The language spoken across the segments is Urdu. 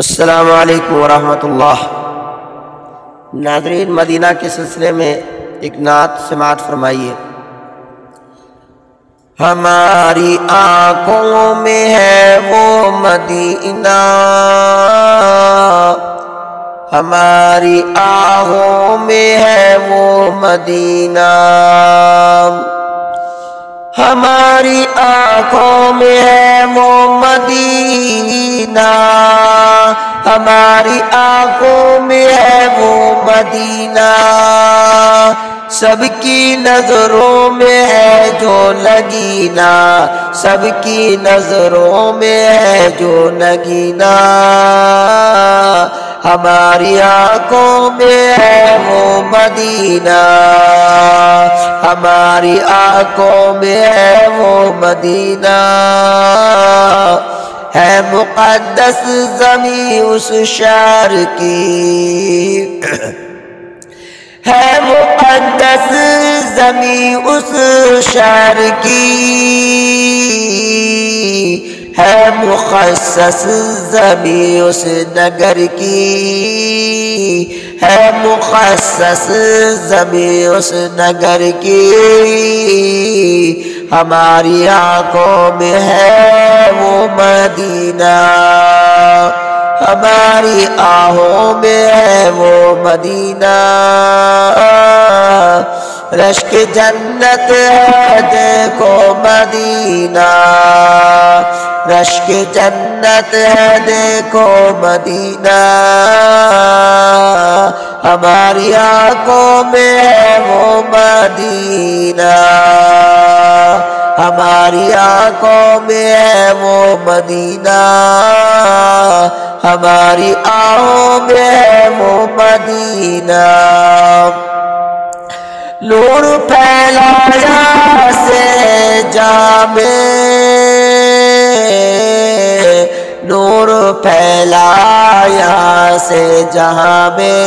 السلام علیکم ورحمۃ اللہ۔ ناظرین، مدینہ کے سلسلے میں ایک نعت سماعت فرمائیے۔ ہماری آنکھوں میں ہے وہ مدینہ، ہماری آہوں میں ہے وہ مدینہ، ہماری آنکھوں میں ہے وہ مدینہ، ہماری آنکھوں میں ہے وہ مدینہ، سب کی نظروں میں ہے جو نگینا، سب کی نظروں میں ہے جو نگینا، ہماری آنکھوں میں ہے وہ مدینہ، ہماری آنکھوں میں ہے وہ مدینہ، ہے مقدس زمین اس شہر کی، ہے مقدس زمین اس شہر کی، ہے مخصص زمین اس نگر کی، ہے مخصص زمین اس نگر کی، ہماری آنکھوں میں ہے وہ مدینہ، ہماری آہوں میں ہے وہ مدینہ، رشک جنت ہے دیکھو مدینہ، رشک جنت ہے دیکھو مدینہ، ہماری آنکھوں میں ہے وہ مدینہ، ہماری آنکھوں میں ہے وہ مدینہ، ہماری آنکھوں میں ہے وہ مدینہ، نور پھیلایا سے جہاں میں، نور پھیلایا سے جہاں میں،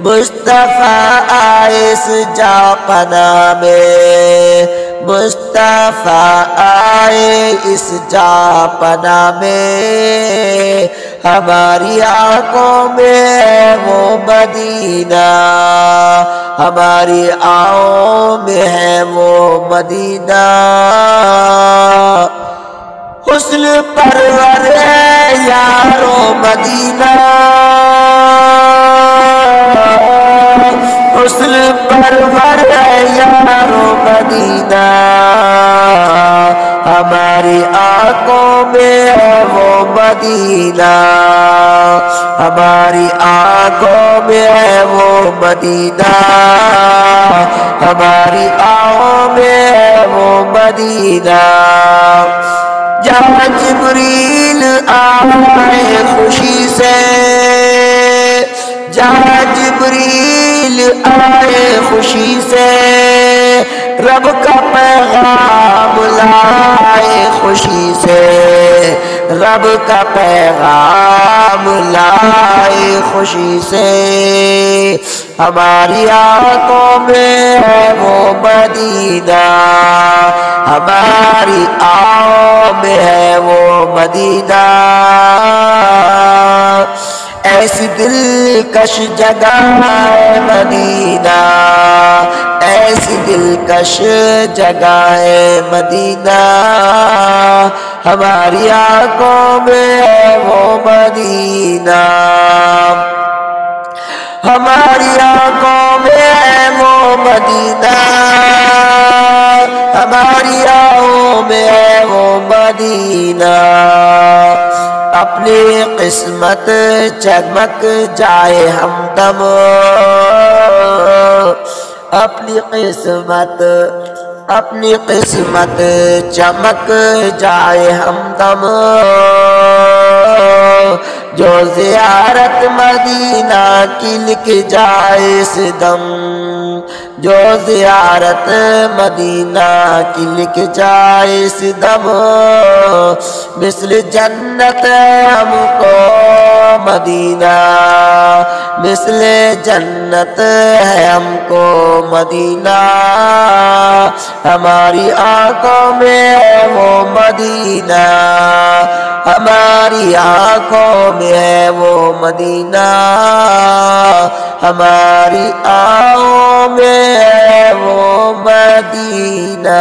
مصطفیٰ آئے اس جاں پناہ میں، مصطفیٰ آئے اس جاں پناہ میں، ہماری آنکھوں میں ہے وہ مدینہ، ہماری آنکھوں میں ہے وہ مدینہ، حسن پرور ہے یارو مدینہ، حسن پرور ہے یارو مدینہ، ہماری آنکھوں میں ہے وہ مدینہ، ہماری آنکھوں میں ہے وہ مدینہ، ہماری آنکھوں میں ہے وہ مدینہ، جہاں جبریل آئے خوشی سے، جہاں جبریل آئے خوشی سے، رب کا پیغام لائے خوشی سے، رب کا پیغام لائے خوشی سے، ہماری آنکھوں میں ہے وہ مدینہ، ہماری آنکھوں میں ہے وہ مدینہ، ایسی دلکش جگہ ہے مدینہ، ایسی دلکش جگہ ہے مدینہ، ہماری آنکھوں میں ہے وہ مدینہ، ہماری آنکھوں میں ہے وہ مدینہ، ہماری آنکھوں میں ہے وہ مدینہ، اپنی قسمت چمک جائے ہمدم، اپنی قسمت چمک جائے ہمدم، جو زیارت مدینہ کی لکھ جائے اس دم، جو زیارت مدینہ کی لکھ جائے اس دم، مثل جنت ہے ہم کو مدینہ، مثل جنت ہے ہم کو مدینہ، ہماری آنکھوں میں ہے وہ مدینہ، ہماری آنکھوں میں ہے وہ مدینہ، ہماری آنکھوں میں ہے وہ مدینہ۔